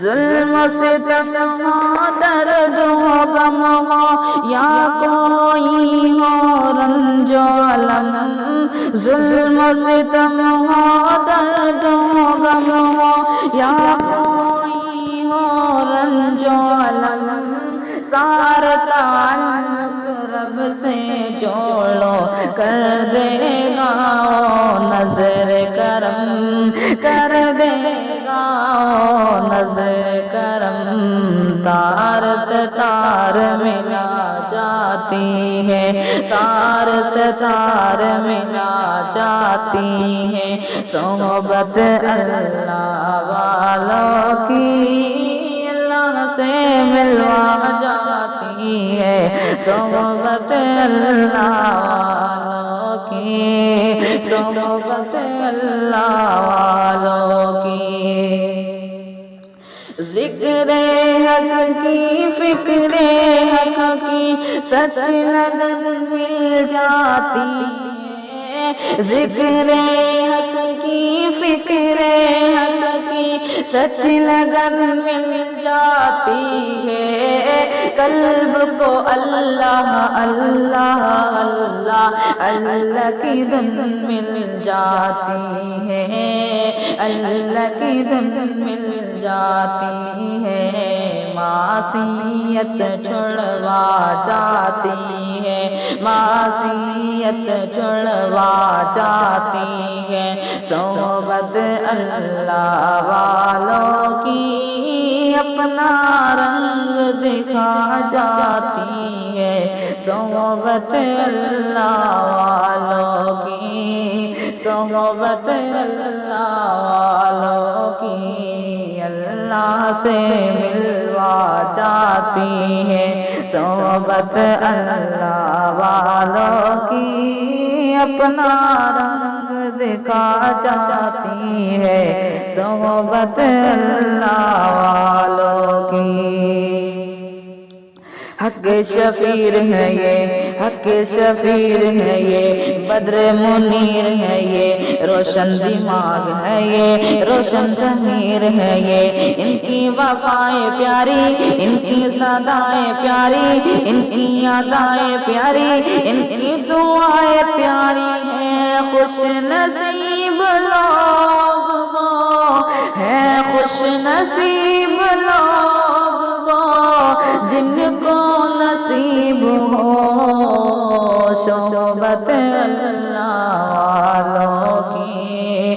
ظلم و ستم ہو، درد ہو، غم ہو، یا کوئی ہو رنج و الم، ظلم و ستم ہو، درد ہو، غم ہو، یا کوئی ہو رنج و الم، سارے تعلق رب سے جوڑو، کر دے گا نظر کرم، کر دے گا نظر کرم، تار سے تار ملا جاتی ہے، تار سے تار ملا جاتی ہے، صحبت اللہ والوں کی اللہ سے ملوا جاتی ہے، صحبت اللہ والوں کی، صحبت اللہ والوں کی، ذکر حق کی، فکر حق کی، سچ نظر مل جاتی ہے، ذکر حق کی، فکر حق کی، سچ نظر مل جاتی ہے، قلب کو اللہ اللہ اللہ اللہ کی دھن مل جاتی ہے، اللہ کی دھن مل جاتی ہے، معصیت چھڑوا جاتی ہے، معصیت چھڑوا جاتی ہے، صحبت اللہ والوں کی اپنا رنگ دکھا جاتی ہے، صحبت اللہ والوں کی، صحبت اللہ والوں کی، اللہ سے ملوا جاتی ہے، صحبت اللہ والوں کی اپنا رنگ دکھا جاتی ہے، صحبت اللہ والوں کی، حق شفیر ہے یہ، حق شفیر ہے یہ، بدر منیر ہے یہ، روشن دماغ ہے یہ، روشن ضمیر ہے یہ، ان کی وفائیں پیاری، ان کی صدائیں پیاری، ان کی ادائیں پیاری، ان کی دعائیں پیاری ہیں، خوش نصیب لوگ وہ ہیں، خوش نصیب لوگ وہ جن کو نصیب ہو صحبت اللہ والوں کی،